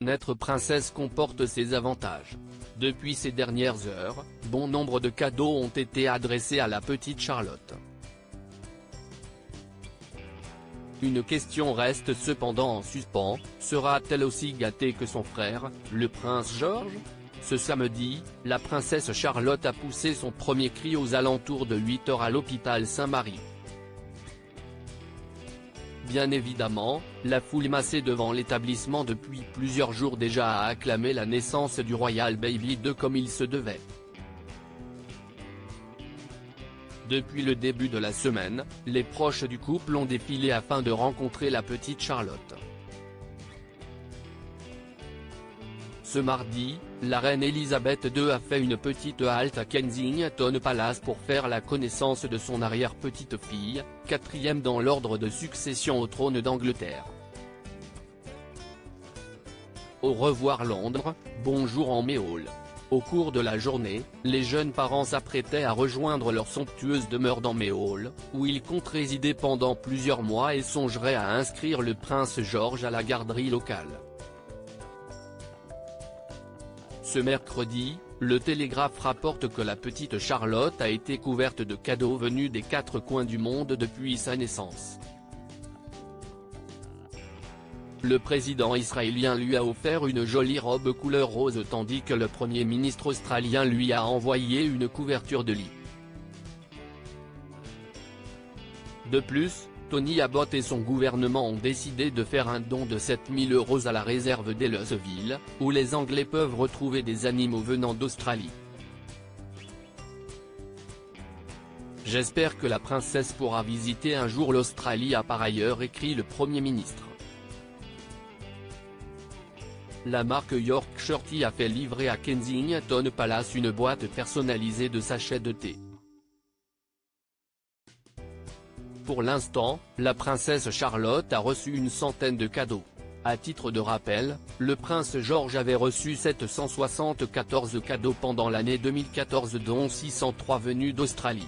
N'être princesse comporte ses avantages. Depuis ces dernières heures, bon nombre de cadeaux ont été adressés à la petite Charlotte. Une question reste cependant en suspens, sera-t-elle aussi gâtée que son frère, le prince George ? Ce samedi, la princesse Charlotte a poussé son premier cri aux alentours de 8 h à l'hôpital Saint-Marie. Bien évidemment, la foule massée devant l'établissement depuis plusieurs jours déjà a acclamé la naissance du Royal Baby 2 comme il se devait. Depuis le début de la semaine, les proches du couple ont défilé afin de rencontrer la petite Charlotte. Ce mardi, la reine Elisabeth II a fait une petite halte à Kensington Palace pour faire la connaissance de son arrière-petite-fille, 4e dans l'ordre de succession au trône d'Angleterre. Au revoir Londres, bonjour en Méhol. Au cours de la journée, les jeunes parents s'apprêtaient à rejoindre leur somptueuse demeure dans Méhol, où ils comptent résider pendant plusieurs mois et songeraient à inscrire le prince George à la garderie locale. Ce mercredi, le Télégraphe rapporte que la petite Charlotte a été couverte de cadeaux venus des 4 coins du monde depuis sa naissance. Le président israélien lui a offert une jolie robe couleur rose tandis que le Premier ministre australien lui a envoyé une couverture de lit. De plus, Tony Abbott et son gouvernement ont décidé de faire un don de 7 000 € à la réserve d'Elizaville, où les Anglais peuvent retrouver des animaux venant d'Australie. J'espère que la princesse pourra visiter un jour l'Australie, a par ailleurs écrit le Premier ministre. La marque Yorkshire Tea a fait livrer à Kensington Palace une boîte personnalisée de sachets de thé. Pour l'instant, la princesse Charlotte a reçu une centaine de cadeaux. À titre de rappel, le prince George avait reçu 774 cadeaux pendant l'année 2014 dont 603 venus d'Australie.